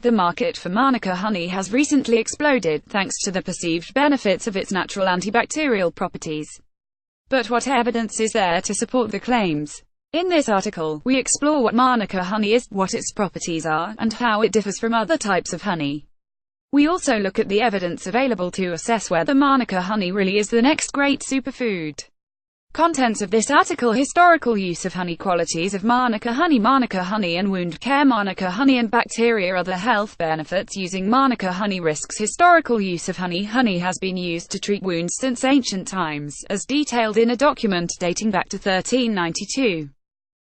The market for Manuka honey has recently exploded, thanks to the perceived benefits of its natural antibacterial properties. But what evidence is there to support the claims? In this article, we explore what Manuka honey is, what its properties are, and how it differs from other types of honey. We also look at the evidence available to assess whether Manuka honey really is the next great superfood. Contents of this article: historical use of honey, qualities of Manuka honey and wound care, Manuka honey and bacteria, other health benefits using Manuka honey, risks. Historical use of honey. Honey has been used to treat wounds since ancient times, as detailed in a document dating back to 1392.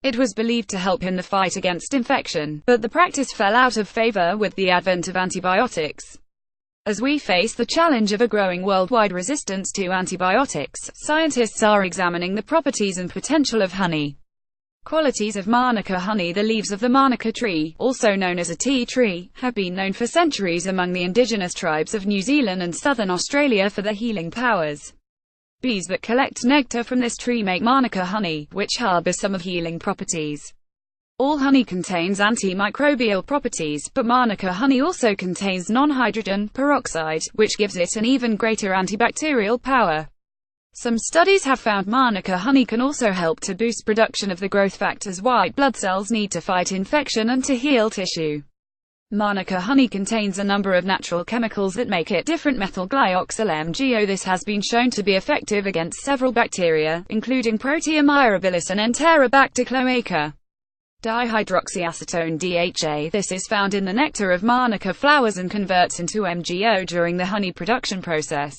It was believed to help in the fight against infection, but the practice fell out of favor with the advent of antibiotics. As we face the challenge of a growing worldwide resistance to antibiotics, scientists are examining the properties and potential of honey. Qualities of Manuka honey. The leaves of the Manuka tree, also known as a tea tree, have been known for centuries among the indigenous tribes of New Zealand and southern Australia for their healing powers. Bees that collect nectar from this tree make Manuka honey, which harbors some of healing properties. All honey contains antimicrobial properties, but Manuka honey also contains non-hydrogen peroxide, which gives it an even greater antibacterial power. Some studies have found Manuka honey can also help to boost production of the growth factors white blood cells need to fight infection and to heal tissue. Manuka honey contains a number of natural chemicals that make it different. Methyl-glyoxyl MgO. This has been shown to be effective against several bacteria, including Protea mirabilis and Enterobacter cloaca. Dihydroxyacetone DHA. This is found in the nectar of Manuka flowers and converts into MgO during the honey production process.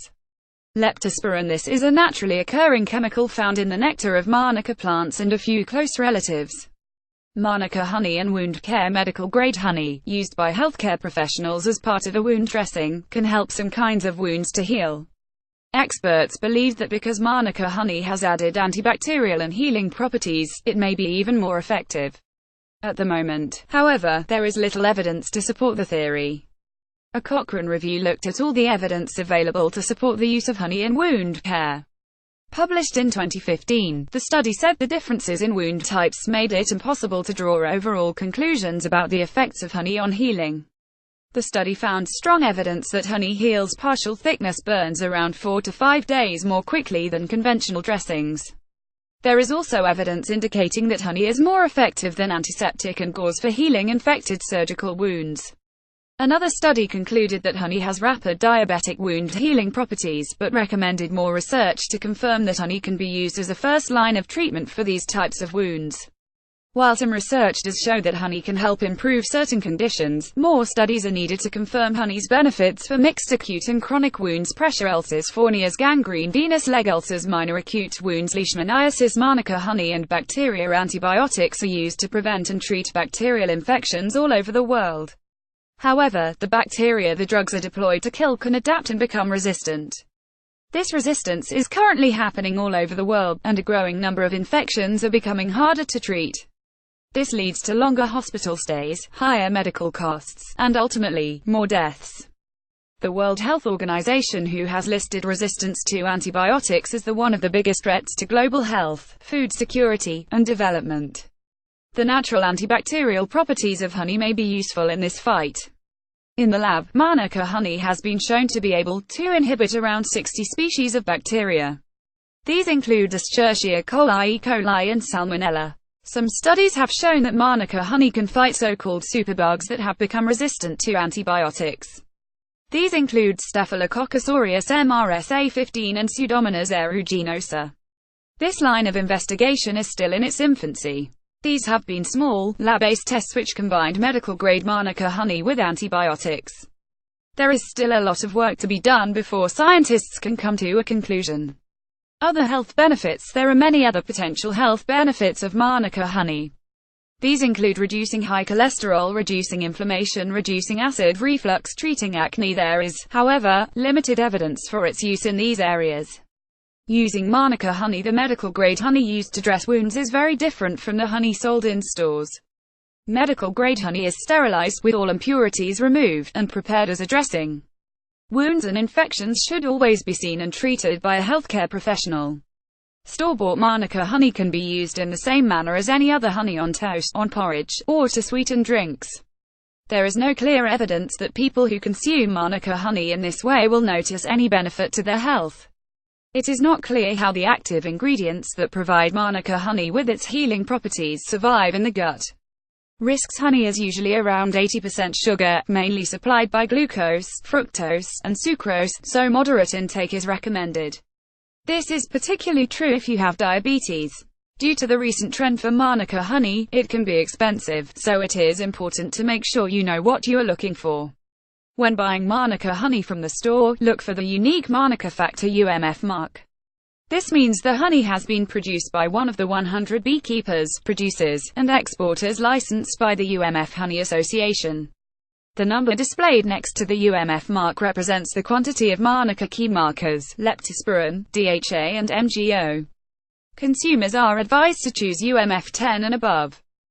Leptospirin. This is a naturally occurring chemical found in the nectar of Manuka plants and a few close relatives. Manuka honey and wound care. Medical grade honey, used by healthcare professionals as part of a wound dressing, can help some kinds of wounds to heal. Experts believe that because Manuka honey has added antibacterial and healing properties, it may be even more effective. At the moment, however, there is little evidence to support the theory. A Cochrane review looked at all the evidence available to support the use of honey in wound care. Published in 2015, the study said the differences in wound types made it impossible to draw overall conclusions about the effects of honey on healing. The study found strong evidence that honey heals partial thickness burns around 4 to 5 days more quickly than conventional dressings. There is also evidence indicating that honey is more effective than antiseptic and gauze for healing infected surgical wounds. Another study concluded that honey has rapid diabetic wound healing properties, but recommended more research to confirm that honey can be used as a first line of treatment for these types of wounds. While some research does show that honey can help improve certain conditions, more studies are needed to confirm honey's benefits for mixed acute and chronic wounds, pressure ulcers, fourniers, gangrene, venous leg ulcers, minor acute wounds, leishmaniasis. Manuka honey and bacteria. Antibiotics are used to prevent and treat bacterial infections all over the world. However, the bacteria the drugs are deployed to kill can adapt and become resistant. This resistance is currently happening all over the world, and a growing number of infections are becoming harder to treat. This leads to longer hospital stays, higher medical costs, and ultimately, more deaths. The World Health Organization, who has listed resistance to antibiotics as one of the biggest threats to global health, food security, and development. The natural antibacterial properties of honey may be useful in this fight. In the lab, Manuka honey has been shown to be able to inhibit around 60 species of bacteria. These include Escherichia coli, E. coli, and Salmonella. Some studies have shown that Manuka honey can fight so-called superbugs that have become resistant to antibiotics. These include Staphylococcus aureus MRSA15 and Pseudomonas aeruginosa. This line of investigation is still in its infancy. These have been small, lab-based tests which combined medical-grade Manuka honey with antibiotics. There is still a lot of work to be done before scientists can come to a conclusion. Other health benefits. There are many other potential health benefits of Manuka honey. These include reducing high cholesterol, reducing inflammation, reducing acid reflux, treating acne. There is, however, limited evidence for its use in these areas. Using Manuka honey. The medical-grade honey used to dress wounds is very different from the honey sold in stores. Medical-grade honey is sterilized, with all impurities removed, and prepared as a dressing. Wounds and infections should always be seen and treated by a healthcare professional. Store-bought Manuka honey can be used in the same manner as any other honey on toast, on porridge, or to sweeten drinks. There is no clear evidence that people who consume Manuka honey in this way will notice any benefit to their health. It is not clear how the active ingredients that provide Manuka honey with its healing properties survive in the gut. Risks: honey is usually around 80% sugar, mainly supplied by glucose, fructose, and sucrose, so moderate intake is recommended. This is particularly true if you have diabetes. Due to the recent trend for Manuka honey, it can be expensive, so it is important to make sure you know what you are looking for. When buying Manuka honey from the store, look for the unique Manuka Factor UMF mark. This means the honey has been produced by one of the 100 beekeepers, producers, and exporters licensed by the UMF Honey Association. The number displayed next to the UMF mark represents the quantity of Manuka key markers, leptospirin, DHA and MGO. Consumers are advised to choose UMF 10 and above.